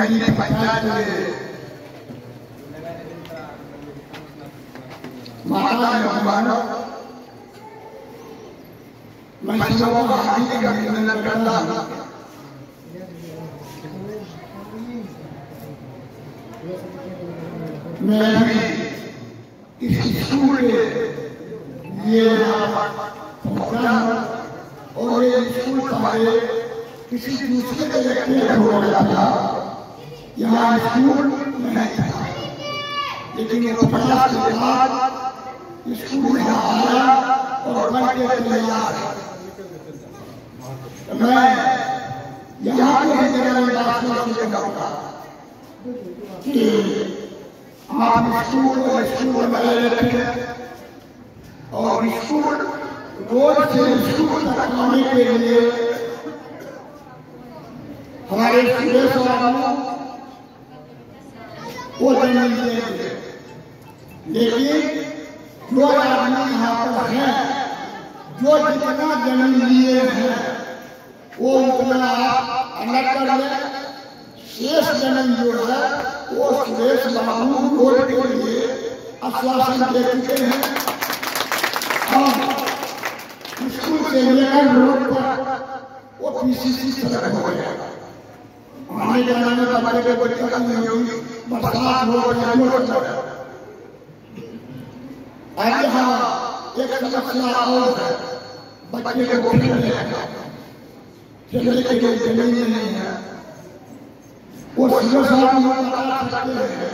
कहीं पंचायत में माता जी भगवान मैं सबों को हार्दिक अभिनंदन करता हूँ। मैं भी इस स्कूल के लिए पहुंचा और ये स्कूल हमारे किसी दूसरे जगह पे हो गया था, यहाँ स्कूल नहीं था, लेकिन वो प्रयास के बाद स्कूल यहाँ आया और बन के तैयार है। मैं यहाँ के ग्रामवासियों से कहूँगा कि आप स्कूल बनाए रखें और स्कूल रोड से स्कूल तक आने के लिए हमारे सुरेश बाबू वो जमीन देंगे, लेकिन जो आदमी यहाँ पर है जो जितना जमीन लिए हैं वो उतना अलग कर ले, शेष जमीन जो है वो सुरेश बाबू रोड के लिए आश्वासन दे चुके हैं और स्कूल से लेकर रोड पर वो पीसीसी सड़क हो गया। आने जाने में बच्चे को कोई दिक्कत नहीं होगी, बरसात हो गई। आज यहाँ एक समस्या और है, बच्चे को खेलने के लिए जमीन नहीं है। वो सुरक्षात्मक बता सकते हैं,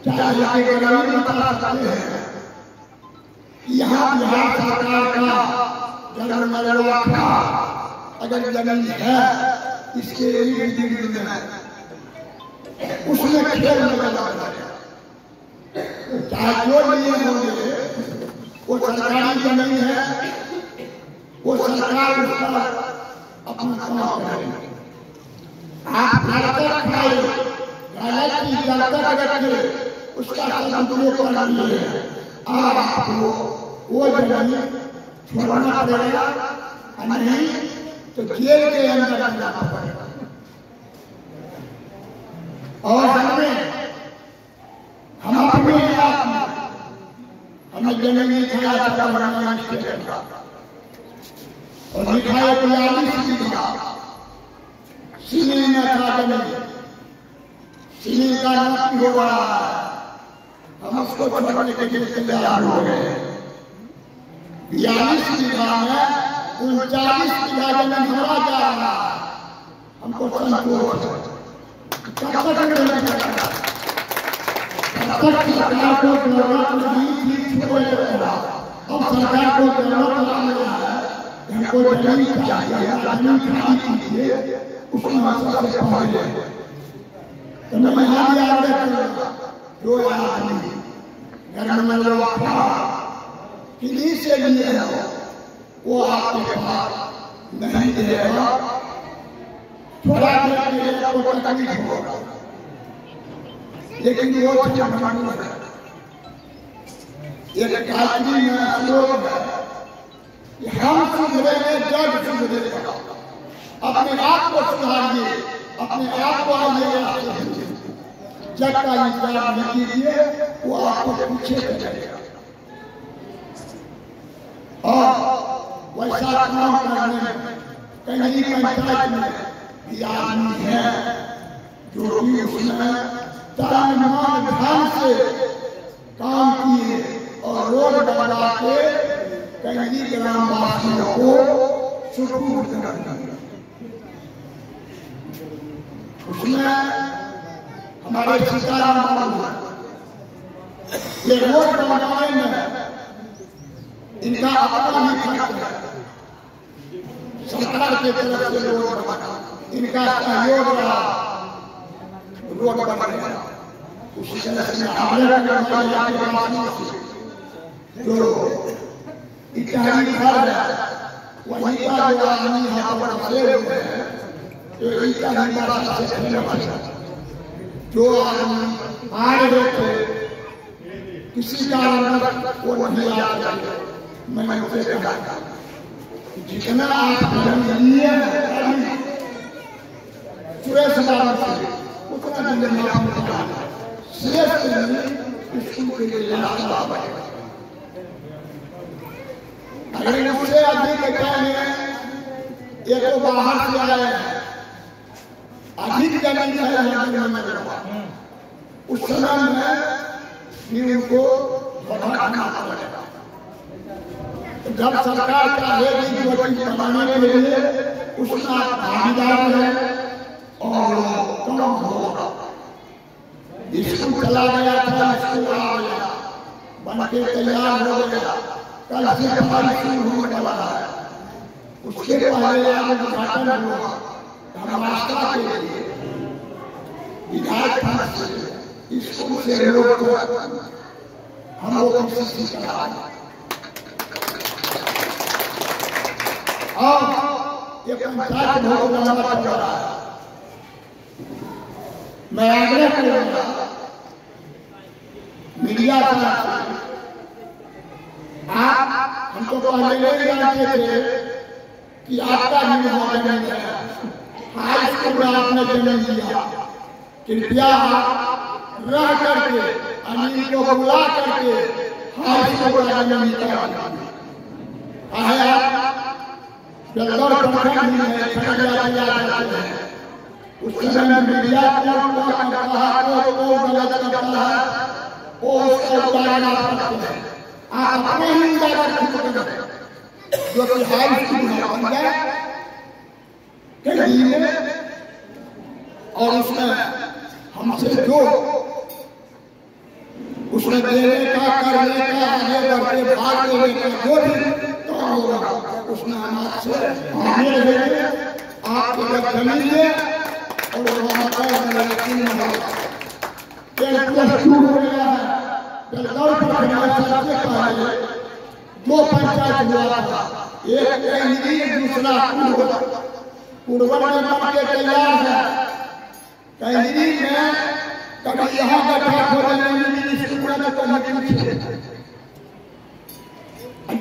चाहे के ग्रामीण बता सकते हैं। यहाँ बिहार सरकार का जनगणना का अगर जमीन है इसके इर्द गिर्द में उसमें खेल लगा चाहे जो लिए होंगे वो सरकारी जमीन है, वो सरकार उस पर अपना काम करेगी। आप गलत खाए गलत की गलत रखे उसका सदुपयोग कर लिए अब आपको वो जमीन छोड़ना पड़ेगा, नहीं तो जेल के अंदर जाना पड़ेगा। और हम अपने हमें जमीन लिखाया और लिखाए 42 बीघा सिली में था जमीन, सिली का नक्की हो रहा है, हम उसको छोड़ने के लिए तैयार हो गए। 42 बीघा में 39 बीघा जमीन हमारा जा रहा है, हमको संतोष है। सरकार को जरूरत नहीं अब सरकार को जरूरत हमको जमीन चाहिए, जमीन खाली कीजिए उसमें सबसे पहले तो मैं यहाँ भी आगे जो आदमी घर में लोग किन्हीं से लिए हो वो आपके पास नहीं देगा, थोड़ा देर के लिए आपको तकलीफ होगा, लेकिन वो जमाना है। एक आदमी में लोग हम सुधरेंगे जग सुधरेगा। अपने आप को सुधारिए, अपने आप को आइए, जग का इंतजार नहीं कीजिए, वो आपको पीछे करेगा। और वैसा काम करने में कहीं पंचायत में भी आदमी है जो कि उसमें तालमान ढंग से काम किए और रोड बना के कहीं ग्रामवासियों को सुपुर्द करना। उसमें हमारे सीताराम बाबू ये रोड बनाने में इनका अपना ही खर्च है, सरकार की तरफ से रोड बना, इनका सहयोग रहा, रोड बन गया। उसी तरह से जो इटाली घर है वहीं का जो आदमी यहाँ पर बसे हुए हैं तो इटाली भाषा से फेमस है। जो आदमी आ रहे थे किसी कारण वो नहीं आ रहे, मैं उसे कहा जितना आप लिए सुरेश बाबू से उतना दिन आप श्रेष्ठ स्कूल के लिए रास्ता बनेगा। अगर उससे अधिक एक तो बाहर से आए अधिक जमीन है उस समय में भी उनको बढ़ाना पड़ेगा। जब सरकार चाहेगी जो चीज बनाने के लिए उसका भागीदार है और कम होगा। स्कूल चला गया था, स्कूल आ गया, बन के तैयार हो गया, कल से हमारी शुरू होने वाला है। उसके पहले उद्घाटन हुआ रास्ता के लिए विधायक स्कूल से लोग हम लोग कोशिश कराएं और ये पंचायत बहुत लंबा चल रहा है। मैं आग्रह करूंगा मीडिया का, आप हमको पहले नहीं जानते थे कि आपका भी वहां जमीन है, हाई स्कूल में आपने जमीन दिया। कृपया आप रह करके अनिल को बुला करके हाई स्कूल का जमीन निकाल है। आप बेलदौर प्रखंड में खगड़िया जाते हैं, उस समय मीडिया को करता है, को गलत करता है, वो उसका उतारना करते हैं। आप अपने ही उतार करें जो कि हाई स्कूल बन जाए कहीं में, और उसमें हमसे जो उसमें देने का, करने का, आगे बढ़ते भाग लेने का जो भी काम होगा उसमें हम आपसे आगे रहेंगे। आपको जब जमीन दे और वहाँ पर शुरू हो गया है बेलदौर प्रखंड सबसे पहले दो पंचायत हुआ था, एक कैंदीर दूसरा पूर्वल में बन के तैयार है। कैंदीर में कभी यहाँ बैठा हो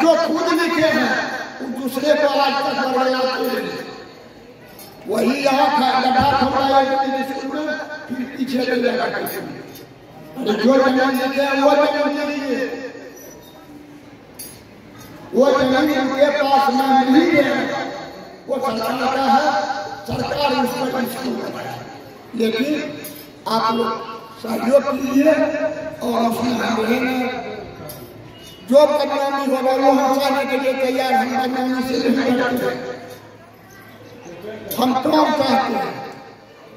जो खुद लिखे हैं दूसरे को आज तक बढ़ाते हैं, वही यहाँ फिर पीछे जो जमीन लिखे वो जमीन लीजिए, वो जमीन उनके पास में नहीं है, वो सरकार का है, सरकार उस पर स्कूल बनाए। लेकिन आप लोग सहयोग कीजिए और उसमें हम रहेंगे। जो बदनामी होगा वो हम सहने के लिए तैयार, हम बदनामी से नहीं करते। हम काम चाहते हैं,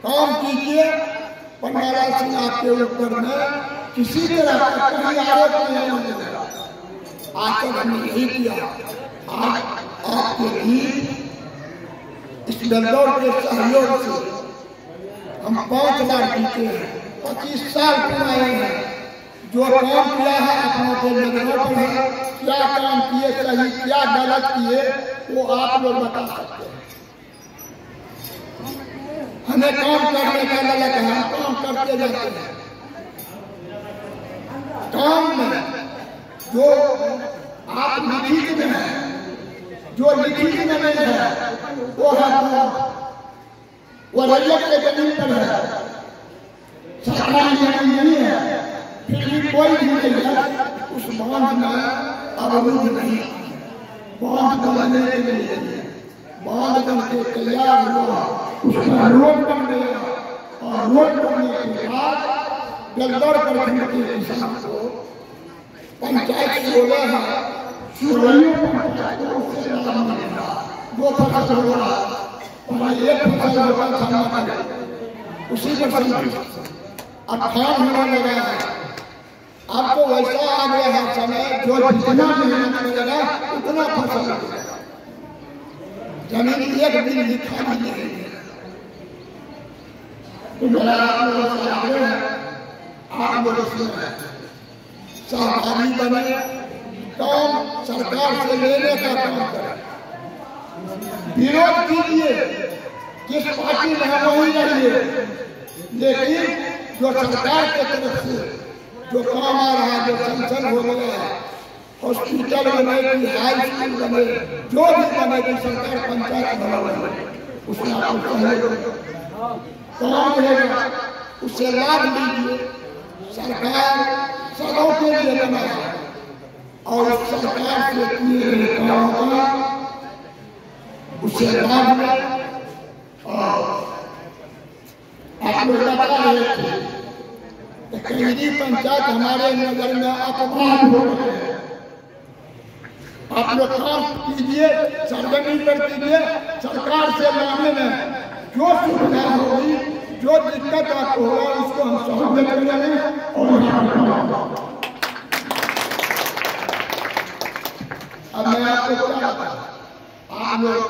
काम कीजिए। पन्नाला सिंह आपके ऊपर में किसी तरह का कोई आरोप नहीं होगा, आज तक हमने नहीं किया। आज आपके भी इस बेलदौर के सहयोग से हम 5 बार जीते हैं, 25 साल पुराने हैं। जो काम किया है अपने को नजरों पर है, क्या काम किए सही क्या गलत किए वो आप लोग बता सकते हैं। हमें काम करने का गलत है, हम काम करते जाते हैं। काम में जो आप लिखित में है, जो लिखित में नहीं है वो रैयत के जमीन पर है, सरकारी जमीन नहीं है। फिर भी कोई भी नहीं है उस बांध में अवरुद्ध नहीं। बांध बनने के लिए बांध बन के तैयार हुआ, उसका रोड बन गया और रोड बनने के बाद बेलदौर प्रखंड के किसान को पंचायत 16 है, 16 पंचायतों से जो फसल होगा पहले एक फसल होगा था, उसी पर अब काम होने लगा है। अब तो वैसा आ गया है समय जो जितना मेहनत करेगा उतना फसल मिलेगा। जमीन एक दिन लिखा नहीं है। तो मेरा आप लोगों से आग्रह है, आप लोग इसमें सहभागी बने, काम सरकार से लेने का काम करें, विरोध कीजिए, जिस पार्टी में है वही रहिए, लेकिन जो सरकार की तरफ से जो काम आ रहा है, जो संसद हो गया है, हॉस्पिटल बनेगी, हाई स्कूल बने, जो भी बनेगी सरकार पंचायत बना, उसमें आपको सहयोग काम रहेगा, उसे लाभ लीजिए। सरकार सबों के लिए बना है और सरकार से किए गए कामों का उसे लाभ मिले। और आप लोग बता रहे थे कहीं पंचायत हमारे नगर में अपमान हो रहे हैं। आप लोग काम कीजिए, सरगर्मी पर कीजिए। सरकार से मामले में जो सुविधा होगी, जो दिक्कत आपको होगा, उसको हम सहूलियत करेंगे। और अब मैं आपको क्या बताऊं, आप लोग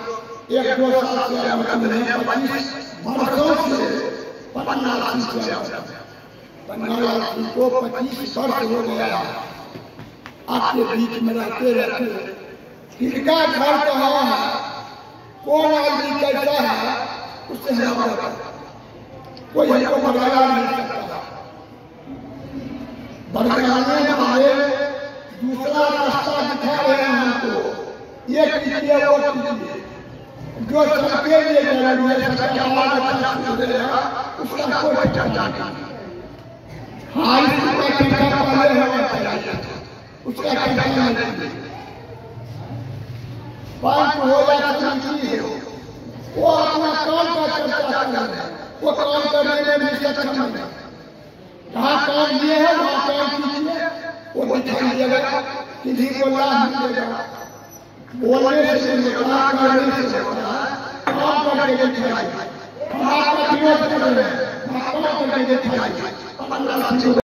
1-2 साल से 25 वर्षों से पन्नालाल सिंह को 25 वर्ष हो गया आपके बीच में रहते रहते। किसका घर कहाँ है, कौन आदमी कैसा है, उससे हमारा कोई हमको बदला नहीं सकता। बदलाने वाले दूसरा रास्ता दिखा रहे हैं हमको, ये कीजिए वो कीजिए। जो सबके लिए जरूरी है, सबका उसका कोई चर्चा नहीं। हाँ, इसका टीका पहले होना चाहिए, उसका टीका नहीं। बैंक हो या समिति हो, वो अपना काम का चर्चा करें, वो काम करने में भी सक्षम नहीं। जहाँ काम दिए हैं वहाँ काम कीजिए, वो दिखाई देगा, किसी को लाभ मिलेगा। बोलने से निकाह करने से काम करके दिखाइए। हम आपका विरोध कर रहे हैं, काम करके दिखाइए।